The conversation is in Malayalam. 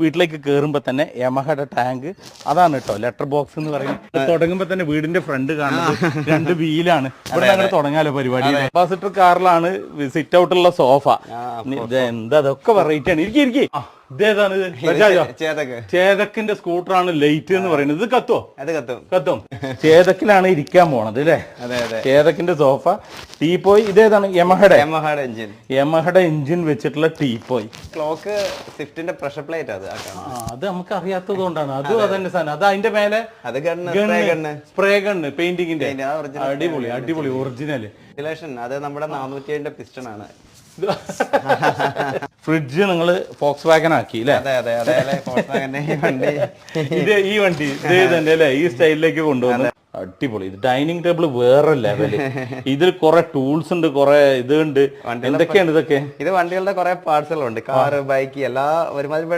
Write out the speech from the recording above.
വീട്ടിലേക്ക് കയറുമ്പോൾ തന്നെ യമഹയുടെ ടാങ്ക് അതാണ് കേട്ടോ ലെറ്റർ ബോക്സ് എന്ന് പറയുന്നത്. തുടങ്ങുമ്പോൾ തന്നെ വീടിന്റെ ഫ്രണ്ട് കാണുന്നത് 2 വീലാണ്. ഇവിടെ അങ്ങനെ തുടങ്ങാലോ പരിപാടി. കപ്പാസിറ്റർ കാറിലാണ് സിറ്റ് ഔട്ടുള്ള സോഫ. എന്താ അതൊക്കെ വെറൈറ്റി ആണ്. ഇരിക്കും ഇതേതാണ് ചേതക്കിന്റെ സ്കൂട്ടറാണ് ലൈറ്റ് എന്ന് പറയുന്നത്. ഇത് കത്തും ചേതക്കിലാണ് ഇരിക്കാൻ പോണത് അല്ലേ? ചേതക്കിന്റെ സോഫ. ടീപ്പോയ് ഇതേതാണ് യമഹയുടെ എഞ്ചിൻ വെച്ചിട്ടുള്ള ടീപ്പോയ്. ക്ലോക്ക് സ്വിഫ്റ്റിന്റെ പ്രഷർ പ്ലേറ്റ് അത് നമുക്ക് അറിയാത്തത് കൊണ്ടാണ്. അതും അതന്നെ സാധനം. അത് അതിന്റെ മേലെ സ്പ്രേ ഗണ്ണ് പെയിന്റിങ്ങിന്റെ അടിപൊളി ഒറിജിനല്. അത് നമ്മുടെ 407 പിസ്റ്റൺ ആണ്. ഫ്രിഡ്ജ് നിങ്ങള് ഫോക്സ് വാഗൻ ആക്കി അല്ലേ? ഈ വണ്ടി ഇതേ അല്ലേ ഈ സ്റ്റൈലിലേക്ക് കൊണ്ടുവന്നു. അടിപൊളി. ഇത് ഡൈനിങ് ടേബിൾ വേറെ ലെവല്. ഇതിൽ കുറെ ടൂൾസ് ഉണ്ട്, കുറെ ഇതുണ്ട്. എന്തൊക്കെയാണ് ഇതൊക്കെ? ഇത് വണ്ടികളുടെ കുറെ പാർട്സുകളുണ്ട്. കാറ്, ബൈക്ക്, എല്ലാ ഒരുമാതിരി